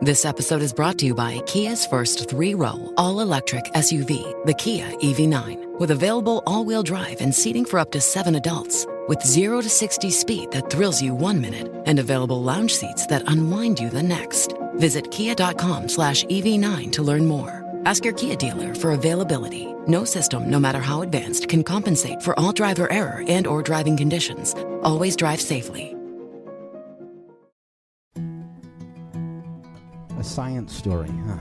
This episode is brought to you by Kia's first three-row, all-electric SUV, the Kia EV9, with available all-wheel drive and seating for up to 7 adults, with 0 to 60 speed that thrills you 1 minute and available lounge seats that unwind you the next. Visit kia.com/EV9 to learn more. Ask your Kia dealer for availability. No system, no matter how advanced, can compensate for all driver error and or driving conditions. Always drive safely. A science story, huh?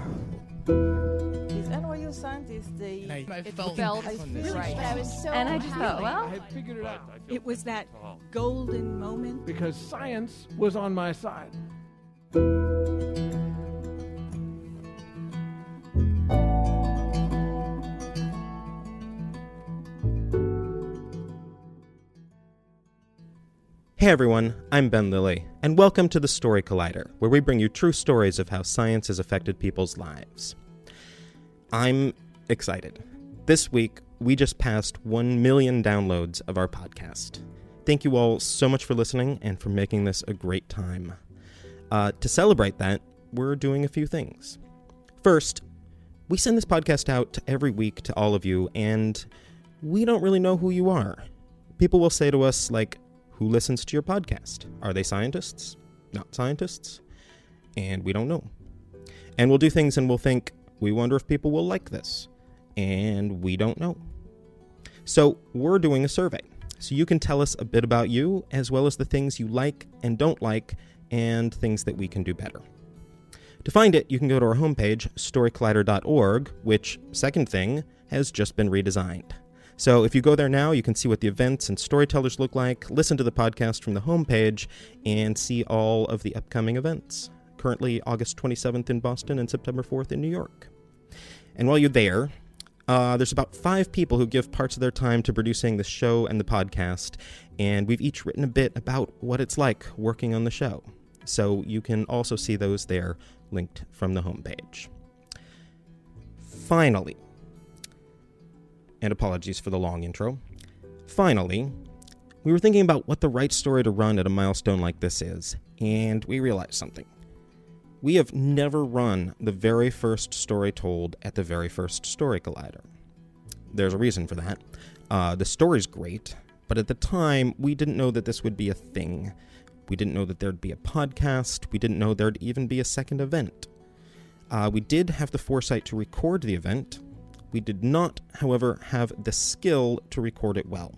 Is NYU scientist I felt right. I was so And I just thought, well, I had figured it out. it was that golden moment. Because science was on my side. Hey everyone, I'm Ben Lilly, and welcome to the Story Collider, where we bring you true stories of how science has affected people's lives. I'm excited. This week, we just passed 1 million downloads of our podcast. Thank you all so much for listening and for making this a great time. To celebrate that, we're doing a few things. First, we send this podcast out every week to all of you, and we don't really know who you are. People will say to us, like, who listens to your podcast? Are they scientists? Not scientists? And we don't know. And we'll do things and we'll think, we wonder if people will like this. And we don't know. So we're doing a survey. So you can tell us a bit about you, as well as the things you like and don't like, and things that we can do better. To find it, you can go to our homepage, storycollider.org, which, second thing, has just been redesigned. So if you go there now, you can see what the events and storytellers look like, listen to the podcast from the homepage, and see all of the upcoming events. Currently August 27th in Boston and September 4th in New York. And while you're there, there's about 5 people who give parts of their time to producing the show and the podcast, and we've each written a bit about what it's like working on the show. So you can also see those there linked from the homepage. Finally, and apologies for the long intro. Finally, we were thinking about what the right story to run at a milestone like this is, and we realized something. We have never run the very first story told at the very first Story Collider. There's a reason for that. The story's great, but at the time, we didn't know that this would be a thing. We didn't know that there'd be a podcast. We didn't know there'd even be a second event. We did have the foresight to record the event. We did not, however, have the skill to record it well.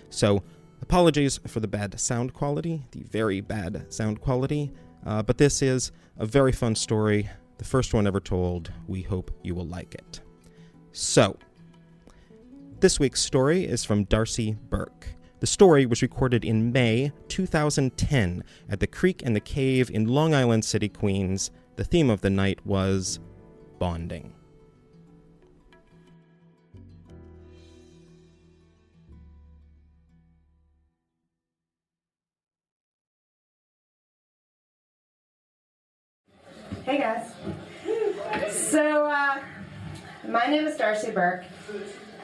So, apologies for the bad sound quality, the very bad sound quality, but this is a very fun story, the first one ever told. We hope you will like it. So, this week's story is from Darcy Burke. The story was recorded in May 2010 at the Creek and the Cave in Long Island City, Queens. The theme of the night was bonding. Hey guys. So, my name is Darcy Burke,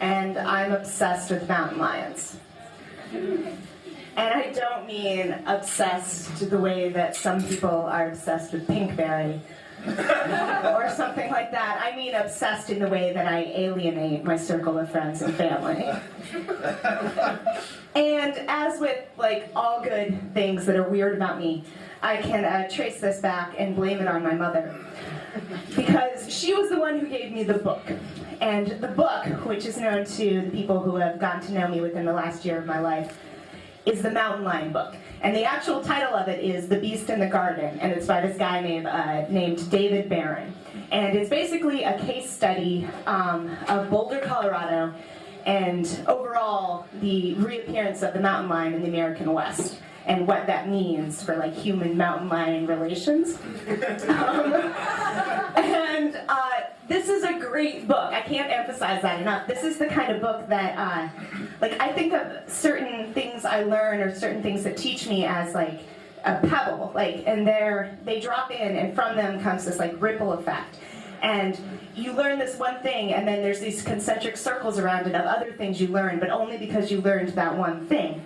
and I'm obsessed with mountain lions. And I don't mean obsessed the way that some people are obsessed with Pinkberry or something like that. I mean obsessed in the way that I alienate my circle of friends and family. And as with, like, all good things that are weird about me, I can trace this back and blame it on my mother. Because she was the one who gave me the book. And the book, which is known to the people who have gotten to know me within the last year of my life, is the Mountain Lion book. And the actual title of it is The Beast in the Garden, and it's by this guy named David Barron. And it's basically a case study of Boulder, Colorado, and overall the reappearance of the mountain lion in the American West, and what that means for, like, human-mountain lion relations. This is a great book. I can't emphasize that enough. This is the kind of book that, I think of certain things I learn or certain things that teach me as, like, a pebble, and they drop in, and from them comes this, like, ripple effect. And you learn this one thing, and then there's these concentric circles around it of other things you learn, but only because you learned that one thing.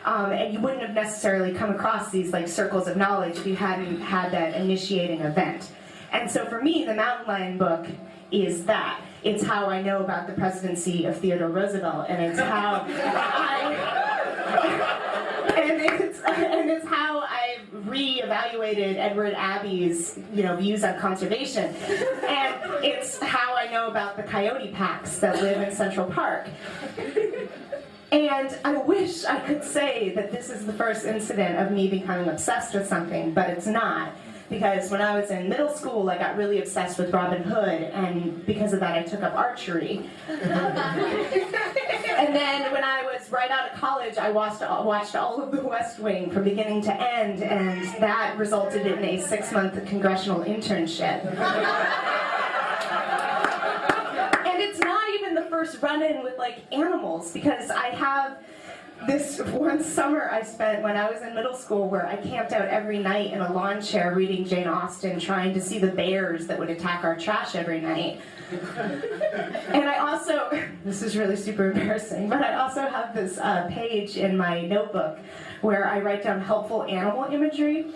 And you wouldn't have necessarily come across these like circles of knowledge if you hadn't had that initiating event. And so for me, the Mountain Lion book is that. It's how I know about the presidency of Theodore Roosevelt, and it's how it's how I reevaluated Edward Abbey's views on conservation, and it's how I know about the coyote packs that live in Central Park. And I wish I could say that this is the first incident of me becoming obsessed with something, but it's not. Because when I was in middle school, I got really obsessed with Robin Hood, and because of that, I took up archery. And then when I was right out of college, I watched all of The West Wing from beginning to end, and that resulted in a 6-month congressional internship. And it's not even the first run-in with, like, animals, because I have this one summer I spent when I was in middle school where I camped out every night in a lawn chair reading Jane Austen, trying to see the bears that would attack our trash every night. And I also, this is really super embarrassing, but I also have this page in my notebook where I write down helpful animal imagery.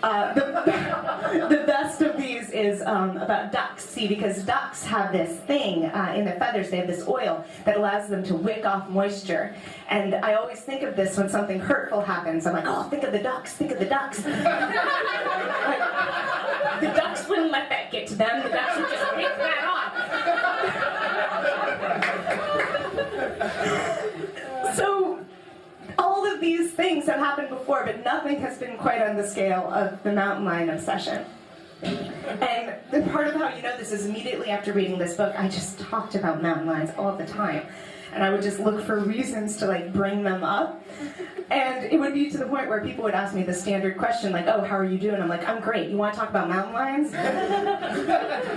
The best of these is about ducks. See, because ducks have this thing in their feathers, they have this oil that allows them to wick off moisture. And I always think of this when something hurtful happens. I'm like, oh, think of the ducks, think of the ducks. Like, the ducks wouldn't let that get to them, the ducks would just wick that off. So, all of these things have happened before, but nothing has been quite on the scale of the mountain lion obsession. And the part of how you know this is immediately after reading this book, I just talked about mountain lions all the time. And I would just look for reasons to like bring them up. And it would be to the point where people would ask me the standard question, like, oh, how are you doing? I'm like, I'm great. You want to talk about mountain lions?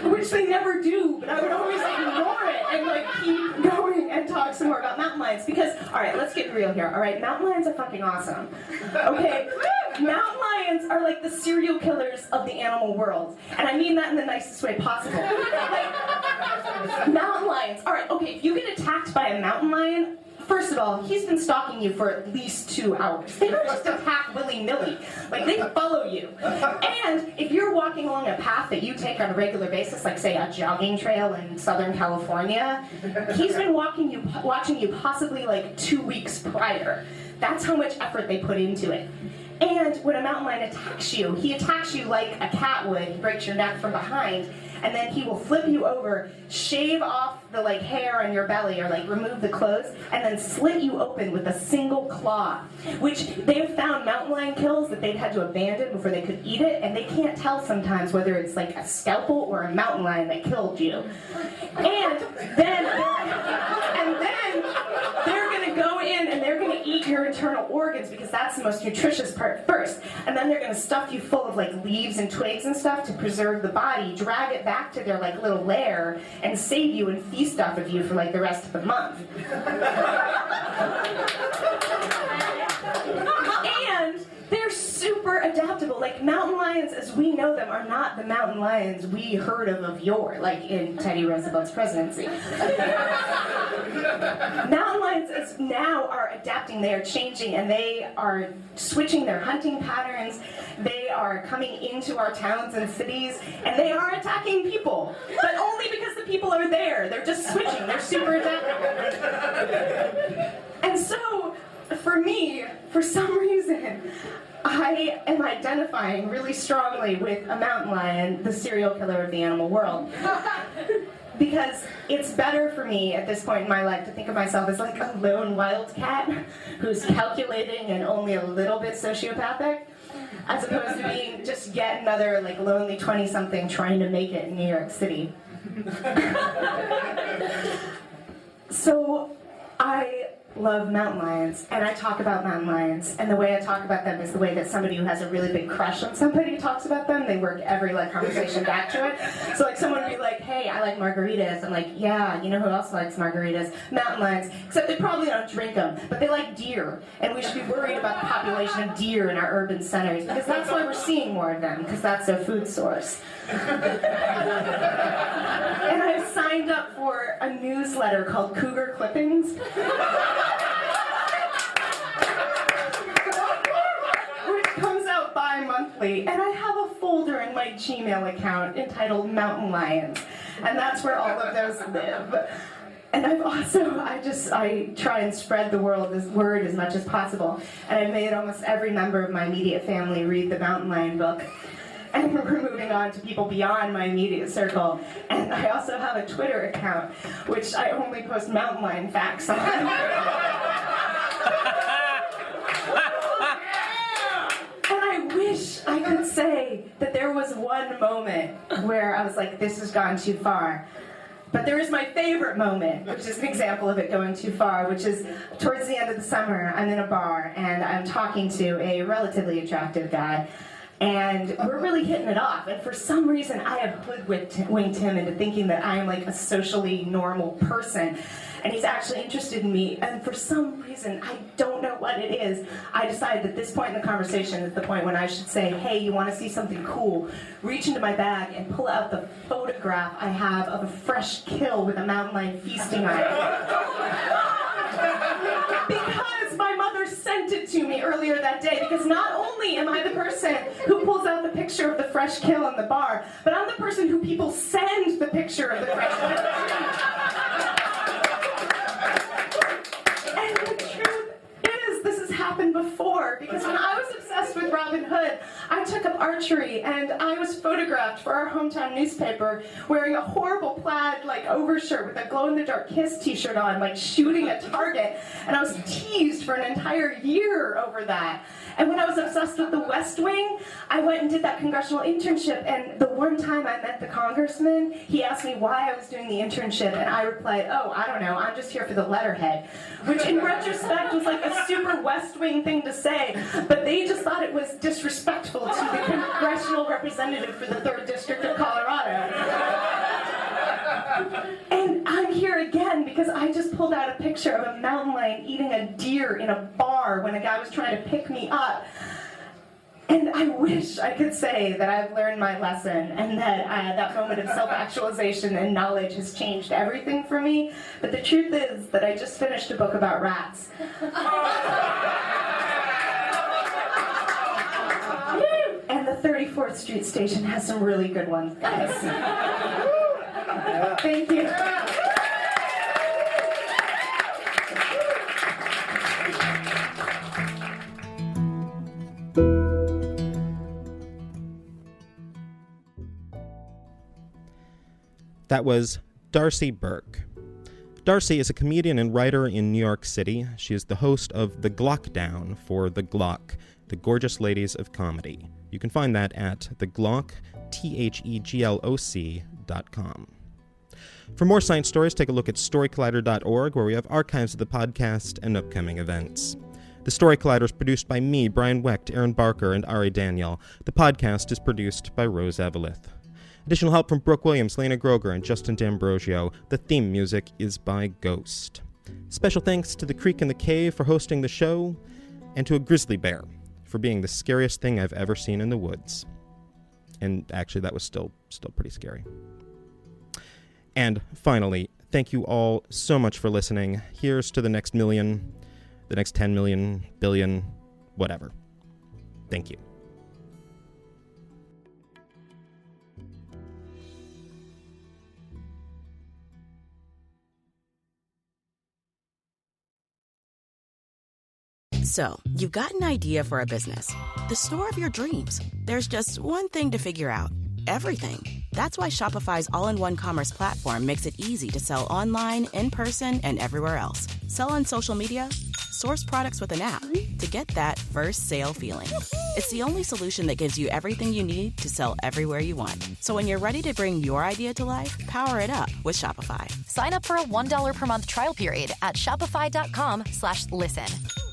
Which they never do, but I would always ignore it and like keep going and talk some more about mountain lions. Because, all right, let's get real here. All right, mountain lions are fucking awesome. Okay? Mountain lions are like the serial killers of the animal world. And I mean that in the nicest way possible. Like, mountain lions. All right, okay, if you get attacked by a mountain lion, first of all, he's been stalking you for at least 2 hours. They don't just attack willy-nilly. Like, they follow you. And if you're walking along a path that you take on a regular basis, like, say, a jogging trail in Southern California, he's been watching you possibly, like, 2 weeks prior. That's how much effort they put into it. And when a mountain lion attacks you, he attacks you like a cat would. He breaks your neck from behind, and then he will flip you over, shave off the like hair on your belly, or like remove the clothes, and then slit you open with a single claw. Which they have found mountain lion kills that they've had to abandon before they could eat it, and they can't tell sometimes whether it's like a scalpel or a mountain lion that killed you. And then they're gonna go in and they're gonna eat your internal organs because that's the most nutritious part first. And then they're gonna stuff you full of like leaves and twigs and stuff to preserve the body, drag it back to their like little lair, and save you and feast off of you for like the rest of the month. And they're super adaptable. Like, mountain lions as we know them are not the mountain lions we heard of yore, like in Teddy Roosevelt's presidency. Mountain lions as now are adapting, they are changing, and they are switching their hunting patterns. They are coming into our towns and cities, and they are attacking people. But only because the people are there. They're just switching. They're super adaptable. And so, for me, for some reason, I am identifying really strongly with a mountain lion, the serial killer of the animal world. Because it's better for me at this point in my life to think of myself as like a lone wildcat who's calculating and only a little bit sociopathic, as opposed to being just yet another like lonely 20-something trying to make it in New York City. So I love mountain lions, and I talk about mountain lions, and the way I talk about them is the way that somebody who has a really big crush on somebody talks about them. They work every like conversation back to it. So like someone would be like, hey, I like margaritas. I'm like, yeah, you know who else likes margaritas? Mountain lions. Except they probably don't drink them, but they like deer, and we should be worried about the population of deer in our urban centers, because that's why we're seeing more of them, because that's their food source. And I've signed up for a newsletter called Cougar Clippings. monthly, and I have a folder in my Gmail account entitled Mountain Lions, and that's where all of those live. And I've also, I try and spread the word as much as possible, and I've made almost every member of my immediate family read the Mountain Lion book. And we're moving on to people beyond my immediate circle. And I also have a Twitter account, which I only post mountain lion facts on. And I wish I could say that there was one moment where I was like, this has gone too far. But there is my favorite moment, which is an example of it going too far, which is towards the end of the summer, I'm in a bar, and I'm talking to a relatively attractive guy. And we're really hitting it off. And for some reason, I have hoodwinked him into thinking that I am like a socially normal person. And he's actually interested in me. And for some reason, I don't know what it is, I decided that this point in the conversation is the point when I should say, hey, you want to see something cool? Reach into my bag and pull out the photograph I have of a fresh kill with a mountain lion feasting on it. Because my mother sent it to me earlier that day, because not only am I the person who pulls out the picture of the fresh kill in the bar, but I'm the person who people send the picture of the fresh kill. And the truth is, this has happened before, because when I was obsessed with Robin Hood, I took up archery, and I was photographed for our hometown newspaper wearing a horrible plaid, like, overshirt with a glow-in-the-dark Kiss t-shirt on, like, shooting a target, and I was teased for an entire year over that. And when I was obsessed with the West Wing, I went and did that congressional internship, and the one time I met the congressman, he asked me why I was doing the internship, and I replied, oh, I don't know, I'm just here for the letterhead, which in retrospect was like a super West Wing thing to say, but they just thought it was disrespectful to the congressional representative for the 3rd District of Colorado. And I'm here again because I just pulled out a picture of a mountain lion eating a deer in a bar when a guy was trying to pick me up. And I wish I could say that I've learned my lesson and that that moment of self-actualization and knowledge has changed everything for me. But the truth is that I just finished a book about rats. And the 34th Street station has some really good ones, guys. Thank you. That was Darcy Burke. Darcy is a comedian and writer in New York City. She is the host of The Glockdown for The Glock, the Gorgeous Ladies of Comedy. You can find that at theglock, thegloc.com. For more science stories, take a look at storycollider.org, where we have archives of the podcast and upcoming events. The Story Collider is produced by me, Brian Wecht, Aaron Barker, and Ari Daniel. The podcast is produced by Rose Evelith. Additional help from Brooke Williams, Lena Groger, and Justin D'Ambrosio. The theme music is by Ghost. Special thanks to The Creek and the Cave for hosting the show, and to a grizzly bear for being the scariest thing I've ever seen in the woods. And actually, that was still pretty scary. And finally, thank you all so much for listening. Here's to the next million, the next 10 million, billion, whatever. Thank you. So, you've got an idea for a business. The store of your dreams. There's just one thing to figure out. Everything. That's why Shopify's all-in-one commerce platform makes it easy to sell online, in person, and everywhere else. Sell on social media, source products with an app to get that first sale feeling. It's the only solution that gives you everything you need to sell everywhere you want. So when you're ready to bring your idea to life, power it up with Shopify. Sign up for a $1 per month trial period at shopify.com/listen.